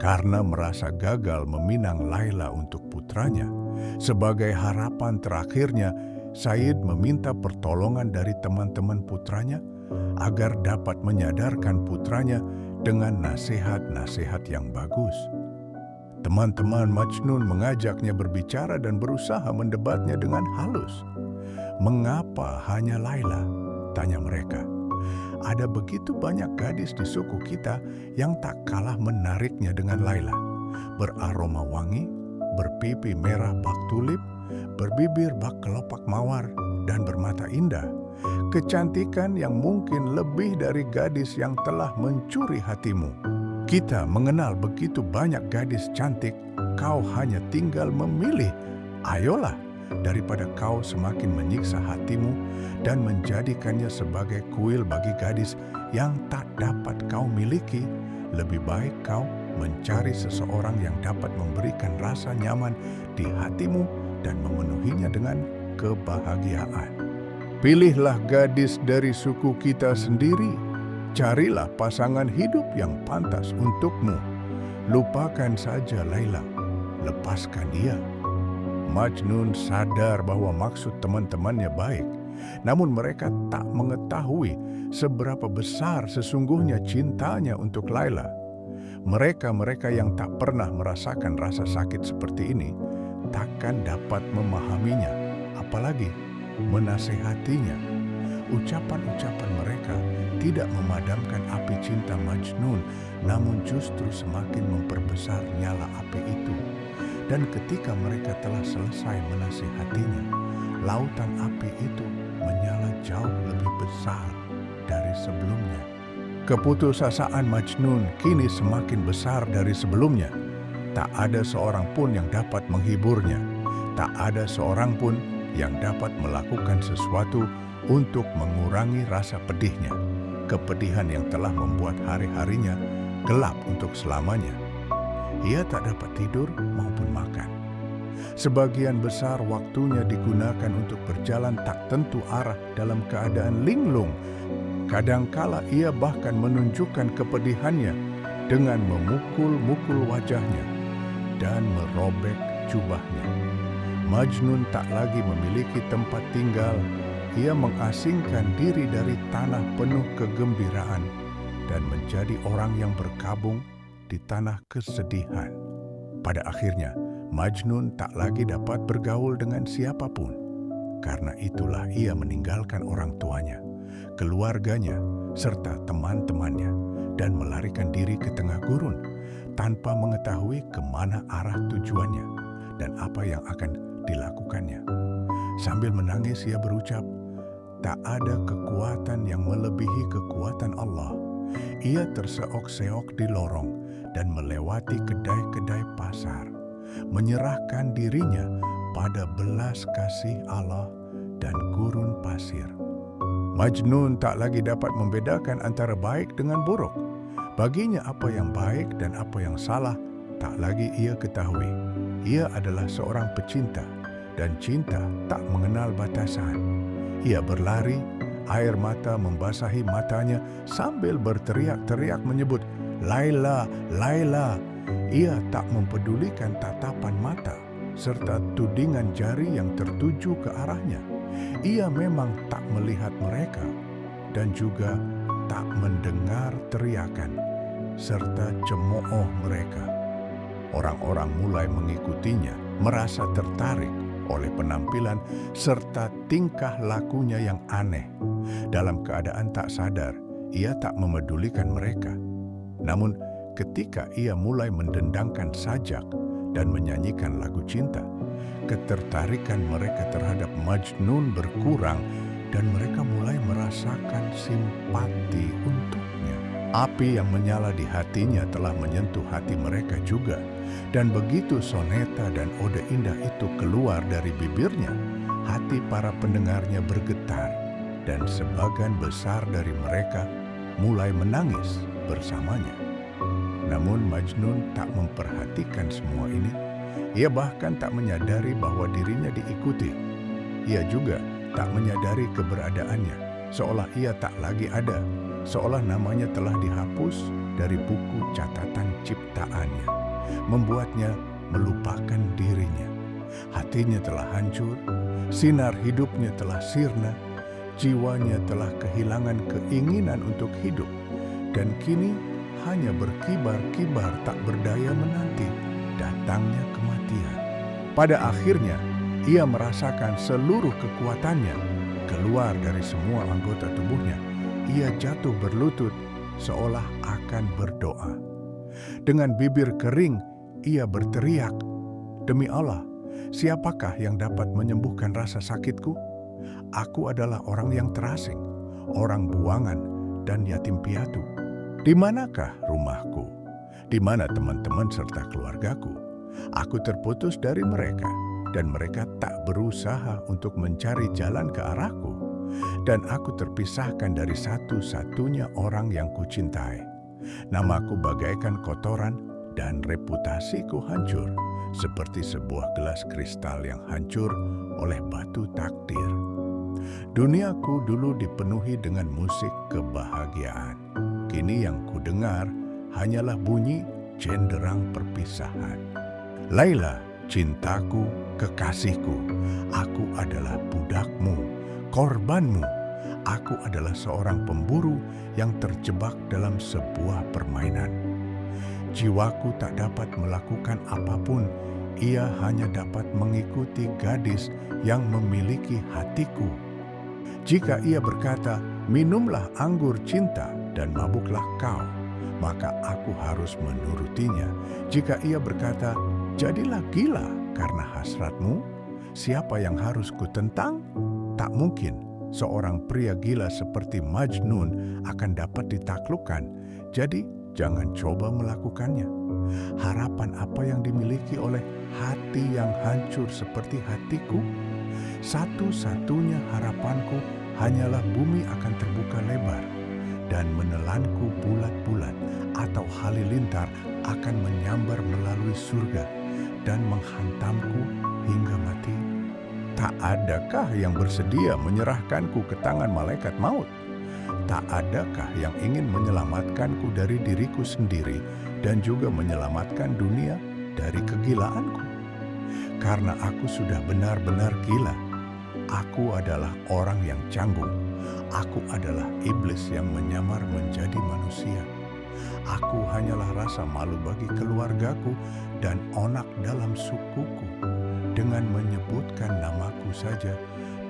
Karena merasa gagal meminang Laila untuk putranya, sebagai harapan terakhirnya, Said meminta pertolongan dari teman-teman putranya agar dapat menyadarkan putranya dengan nasihat-nasihat yang bagus. Teman-teman Majnun mengajaknya berbicara dan berusaha mendebatnya dengan halus. "Mengapa hanya Laila?" tanya mereka. "Ada begitu banyak gadis di suku kita yang tak kalah menariknya dengan Laila. Beraroma wangi, berpipi merah bak tulip, berbibir bak kelopak mawar, dan bermata indah. Kecantikan yang mungkin lebih dari gadis yang telah mencuri hatimu. Kita mengenal begitu banyak gadis cantik, kau hanya tinggal memilih. Ayolah, daripada kau semakin menyiksa hatimu dan menjadikannya sebagai kuil bagi gadis yang tak dapat kau miliki, lebih baik kau mencari seseorang yang dapat memberikan rasa nyaman di hatimu dan memenuhinya dengan kebahagiaan. Pilihlah gadis dari suku kita sendiri. Carilah pasangan hidup yang pantas untukmu. Lupakan saja Laila, lepaskan dia." Majnun sadar bahwa maksud teman-temannya baik, namun mereka tak mengetahui seberapa besar sesungguhnya cintanya untuk Laila. Mereka yang tak pernah merasakan rasa sakit seperti ini takkan dapat memahaminya, apalagi menasehatinya. Ucapan-ucapan mereka tidak memadamkan api cinta Majnun, namun justru semakin memperbesar nyala api itu. Dan ketika mereka telah selesai menasihatinya, lautan api itu menyala jauh lebih besar dari sebelumnya. Keputusasaan Majnun kini semakin besar dari sebelumnya. Tak ada seorang pun yang dapat menghiburnya. Tak ada seorang pun yang dapat melakukan sesuatu untuk mengurangi rasa pedihnya. Kepedihan yang telah membuat hari-harinya gelap untuk selamanya. Ia tak dapat tidur maupun makan. Sebagian besar waktunya digunakan untuk berjalan tak tentu arah dalam keadaan linglung. Kadangkala ia bahkan menunjukkan kepedihannya dengan memukul-mukul wajahnya dan merobek jubahnya. Majnun tak lagi memiliki tempat tinggal. Ia mengasingkan diri dari tanah penuh kegembiraan dan menjadi orang yang berkabung di tanah kesedihan. Pada akhirnya, Majnun tak lagi dapat bergaul dengan siapapun. Karena itulah ia meninggalkan orang tuanya, keluarganya, serta teman-temannya dan melarikan diri ke tengah gurun tanpa mengetahui kemana arah tujuannya dan apa yang akan dilakukannya. Sambil menangis ia berucap, "Tak ada kekuatan yang melebihi kekuatan Allah." Ia terseok-seok di lorong dan melewati kedai-kedai pasar, menyerahkan dirinya pada belas kasih Allah dan gurun pasir. Majnun tak lagi dapat membedakan antara baik dengan buruk. Baginya apa yang baik dan apa yang salah tak lagi ia ketahui. Ia adalah seorang pecinta dan cinta tak mengenal batasan. Ia berlari, air mata membasahi matanya sambil berteriak-teriak menyebut, "Laila, Laila." Ia tak mempedulikan tatapan mata serta tudingan jari yang tertuju ke arahnya. Ia memang tak melihat mereka dan juga tak mendengar teriakan serta cemooh mereka. Orang-orang mulai mengikutinya, merasa tertarik oleh penampilan serta tingkah lakunya yang aneh. Dalam keadaan tak sadar, ia tak memedulikan mereka. Namun, ketika ia mulai mendendangkan sajak dan menyanyikan lagu cinta, ketertarikan mereka terhadap Majnun berkurang dan mereka mulai merasakan simpati untuknya. Api yang menyala di hatinya telah menyentuh hati mereka juga. Dan begitu soneta dan ode indah itu keluar dari bibirnya, hati para pendengarnya bergetar dan sebagian besar dari mereka mulai menangis bersamanya. Namun Majnun tak memperhatikan semua ini. Ia bahkan tak menyadari bahwa dirinya diikuti. Ia juga tak menyadari keberadaannya, seolah ia tak lagi ada, seolah namanya telah dihapus dari buku catatan ciptaannya, membuatnya melupakan dirinya. Hatinya telah hancur, sinar hidupnya telah sirna, jiwanya telah kehilangan keinginan untuk hidup, dan kini hanya berkibar-kibar tak berdaya menanti datangnya kematian. Pada akhirnya, ia merasakan seluruh kekuatannya keluar dari semua anggota tubuhnya. Ia jatuh berlutut seolah akan berdoa. Dengan bibir kering, ia berteriak, "Demi Allah, siapakah yang dapat menyembuhkan rasa sakitku? Aku adalah orang yang terasing, orang buangan, dan yatim piatu. Di manakah rumahku? Di mana teman-teman serta keluargaku? Aku terputus dari mereka, dan mereka tak berusaha untuk mencari jalan ke arahku. Dan aku terpisahkan dari satu-satunya orang yang kucintai. Namaku bagaikan kotoran, dan reputasiku hancur, seperti sebuah gelas kristal yang hancur oleh batu takdir. Duniaku dulu dipenuhi dengan musik kebahagiaan. Kini yang kudengar hanyalah bunyi cenderang perpisahan. Laila, cintaku, kekasihku, aku adalah budakmu, korbanmu. Aku adalah seorang pemburu yang terjebak dalam sebuah permainan. Jiwaku tak dapat melakukan apapun, ia hanya dapat mengikuti gadis yang memiliki hatiku. Jika ia berkata, minumlah anggur cinta dan mabuklah kau, maka aku harus menurutinya. Jika ia berkata, jadilah gila karena hasratmu, siapa yang harus kutentang? Tak mungkin seorang pria gila seperti Majnun akan dapat ditaklukkan. Jadi jangan coba melakukannya. Harapan apa yang dimiliki oleh hati yang hancur seperti hatiku? Satu-satunya harapanku hanyalah bumi akan terbuka lebar dan menelanku bulat-bulat, atau halilintar akan menyambar melalui surga dan menghantamku hingga mati. Tak adakah yang bersedia menyerahkanku ke tangan malaikat maut? Tak adakah yang ingin menyelamatkanku dari diriku sendiri dan juga menyelamatkan dunia dari kegilaanku? Karena aku sudah benar-benar gila. Aku adalah orang yang canggung. Aku adalah iblis yang menyamar menjadi manusia. Aku hanyalah rasa malu bagi keluargaku dan onak dalam sukuku. Dengan menyebutkan namaku saja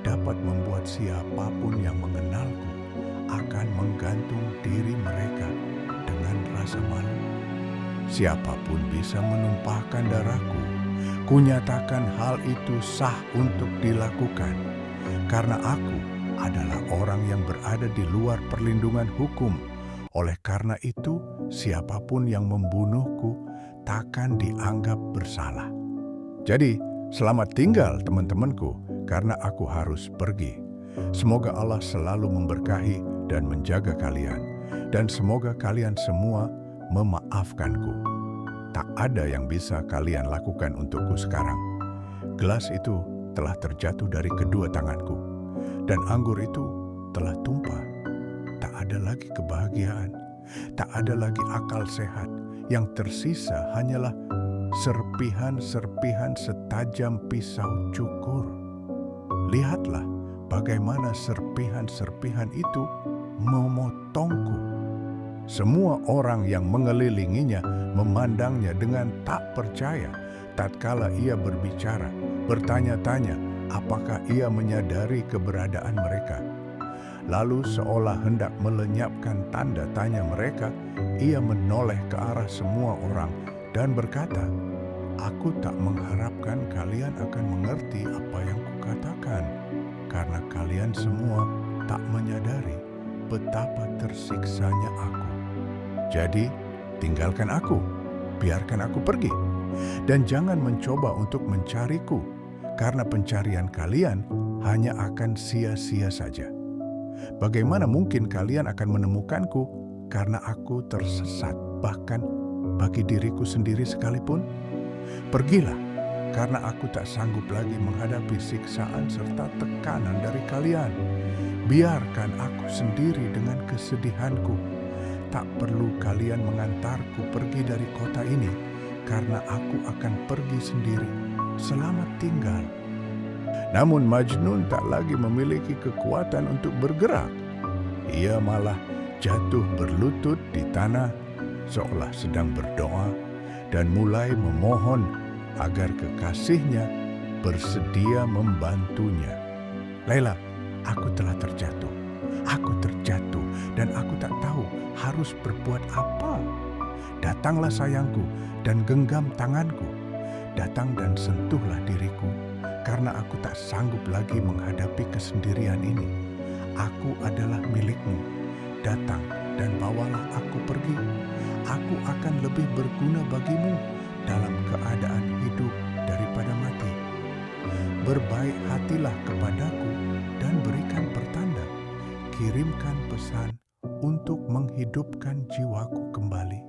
dapat membuat siapapun yang mengenalku akan menggantung diri mereka dengan rasa malu. Siapapun bisa menumpahkan darahku. Kunyatakan hal itu sah untuk dilakukan, karena aku adalah orang yang berada di luar perlindungan hukum. Oleh karena itu, siapapun yang membunuhku takkan dianggap bersalah. Jadi, selamat tinggal teman-temanku, karena aku harus pergi. Semoga Allah selalu memberkahi dan menjaga kalian, dan semoga kalian semua memaafkanku. Tak ada yang bisa kalian lakukan untukku sekarang. Gelas itu telah terjatuh dari kedua tanganku, dan anggur itu telah tumpah. Tak ada lagi kebahagiaan, tak ada lagi akal sehat. Yang tersisa hanyalah serpihan-serpihan setajam pisau cukur. Lihatlah bagaimana serpihan-serpihan itu memotongku. Semua orang yang mengelilinginya memandangnya dengan tak percaya tatkala ia berbicara, bertanya-tanya apakah ia menyadari keberadaan mereka. Lalu seolah hendak melenyapkan tanda tanya mereka, ia menoleh ke arah semua orang dan berkata, "Aku tak mengharapkan kalian akan mengerti apa yang kukatakan, karena kalian semua tak menyadari betapa tersiksanya aku. Jadi, tinggalkan aku, biarkan aku pergi, dan jangan mencoba untuk mencariku, karena pencarian kalian hanya akan sia-sia saja. Bagaimana mungkin kalian akan menemukanku, karena aku tersesat, bahkan bagi diriku sendiri sekalipun? Pergilah, karena aku tak sanggup lagi menghadapi siksaan serta tekanan dari kalian. Biarkan aku sendiri dengan kesedihanku. tak perlu kalian mengantarku pergi dari kota ini, karena aku akan pergi sendiri. Selamat tinggal." Namun Majnun tak lagi memiliki kekuatan untuk bergerak. Ia malah jatuh berlutut di tanah seolah sedang berdoa dan mulai memohon agar kekasihnya bersedia membantunya. "Laila, aku telah terjatuh. Aku terjatuh dan aku tak tahu harus berbuat apa. Datanglah sayangku dan genggam tanganku. Datang dan sentuhlah diriku, karena aku tak sanggup lagi menghadapi kesendirian ini. Aku adalah milikmu. Datang dan bawalah aku pergi. Aku akan lebih berguna bagimu dalam keadaan hidup daripada mati. Berbaik hatilah kepadaku dan berikan pertanda. Kirimkan pesan untuk menghidupkan jiwaku kembali."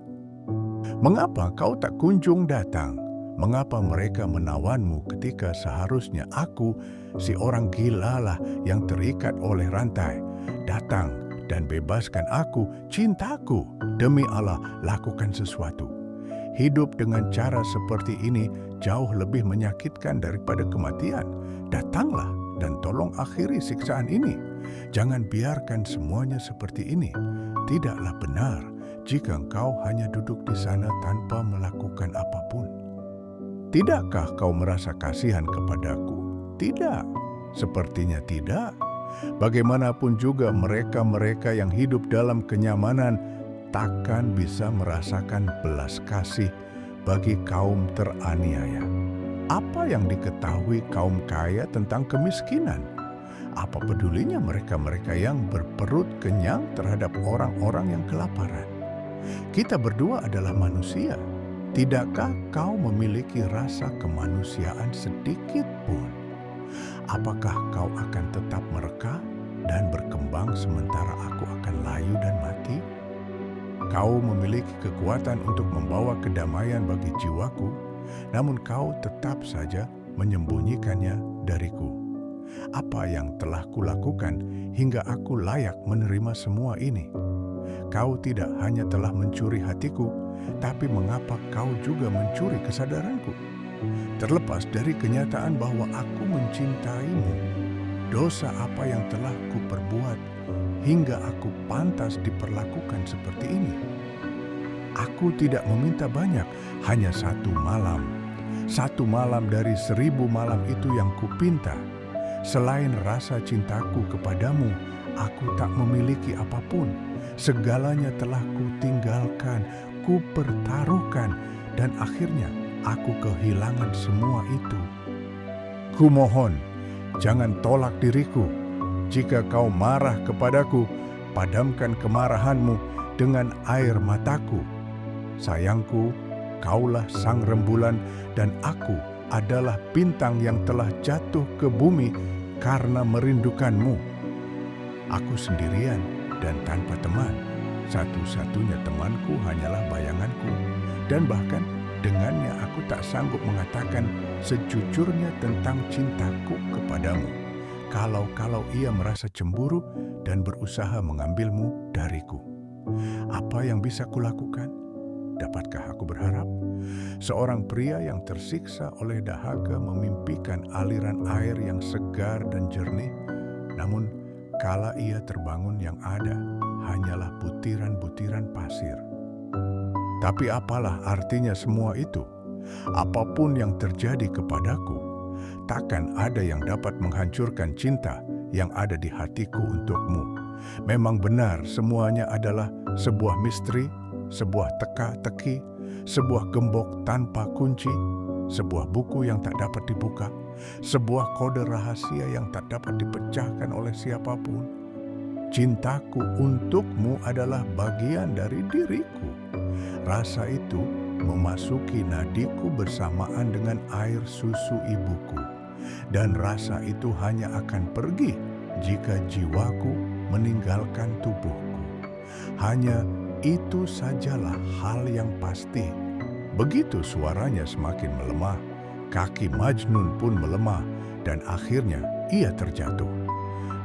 "Mengapa kau tak kunjung datang? Mengapa mereka menawanmu ketika seharusnya aku, si orang gilalah yang terikat oleh rantai? Datang dan bebaskan aku, cintaku. Demi Allah, lakukan sesuatu. Hidup dengan cara seperti ini jauh lebih menyakitkan daripada kematian. Datanglah dan tolong akhiri siksaan ini. Jangan biarkan semuanya seperti ini. Tidaklah benar jika engkau hanya duduk di sana tanpa melakukan apapun. Tidakkah kau merasa kasihan kepadaku? Tidak, sepertinya tidak. Bagaimanapun juga mereka-mereka yang hidup dalam kenyamanan takkan bisa merasakan belas kasih bagi kaum teraniaya. Apa yang diketahui kaum kaya tentang kemiskinan? Apa pedulinya mereka-mereka yang berperut kenyang terhadap orang-orang yang kelaparan? Kita berdua adalah manusia. Tidakkah kau memiliki rasa kemanusiaan sedikit pun? Apakah kau akan tetap mereka dan berkembang sementara aku akan layu dan mati? Kau memiliki kekuatan untuk membawa kedamaian bagi jiwaku, namun kau tetap saja menyembunyikannya dariku. Apa yang telah kulakukan hingga aku layak menerima semua ini? Kau tidak hanya telah mencuri hatiku, tapi mengapa kau juga mencuri kesadaranku? Terlepas dari kenyataan bahwa aku mencintaimu, dosa apa yang telah kuperbuat hingga aku pantas diperlakukan seperti ini? Aku tidak meminta banyak, hanya satu malam. Satu malam dari 1000 malam itu yang kupinta. Selain rasa cintaku kepadamu, aku tak memiliki apapun. Segalanya telah kutinggalkan, kupertaruhkan, dan akhirnya aku kehilangan semua itu. Kumohon, jangan tolak diriku. Jika kau marah kepadaku, padamkan kemarahanmu dengan air mataku. Sayangku, kaulah sang rembulan dan aku adalah bintang yang telah jatuh ke bumi karena merindukanmu. Aku sendirian dan tanpa teman. Satu-satunya temanku hanyalah bayanganku, dan bahkan dengannya aku tak sanggup mengatakan sejujurnya tentang cintaku kepadamu. Kalau ia merasa cemburu dan berusaha mengambilmu dariku. Apa yang bisa kulakukan? Dapatkah aku berharap? Seorang pria yang tersiksa oleh dahaga memimpikan aliran air yang segar dan jernih, namun kala ia terbangun yang ada hanyalah butiran-butiran pasir. Tapi apalah artinya semua itu? Apapun yang terjadi kepadaku, takkan ada yang dapat menghancurkan cinta yang ada di hatiku untukmu. Memang benar semuanya adalah sebuah misteri, sebuah teka-teki, sebuah gembok tanpa kunci, sebuah buku yang tak dapat dibuka, sebuah kode rahasia yang tak dapat dipecahkan oleh siapapun. Cintaku untukmu adalah bagian dari diriku. Rasa itu memasuki nadiku bersamaan dengan air susu ibuku. Dan rasa itu hanya akan pergi jika jiwaku meninggalkan tubuhku. Hanya itu sajalah hal yang pasti. Begitu suaranya semakin melemah, kaki Majnun pun melemah dan akhirnya ia terjatuh.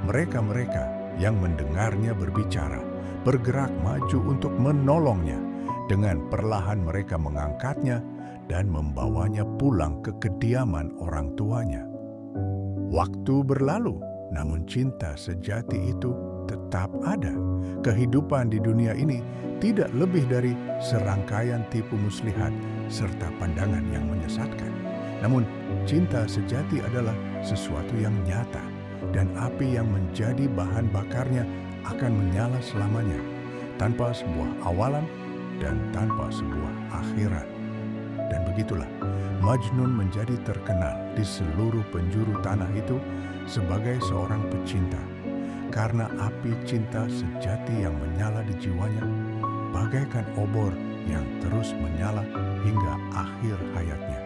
Mereka-mereka yang mendengarnya berbicara, bergerak maju untuk menolongnya. Dengan perlahan mereka mengangkatnya dan membawanya pulang ke kediaman orang tuanya. Waktu berlalu, namun cinta sejati itu tetap ada. Kehidupan di dunia ini tidak lebih dari serangkaian tipu muslihat serta pandangan yang menyesatkan. Namun, cinta sejati adalah sesuatu yang nyata, dan api yang menjadi bahan bakarnya akan menyala selamanya, tanpa sebuah awalan dan tanpa sebuah akhirat. Dan begitulah, Majnun menjadi terkenal di seluruh penjuru tanah itu sebagai seorang pecinta, karena api cinta sejati yang menyala di jiwanya bagaikan obor yang terus menyala hingga akhir hayatnya.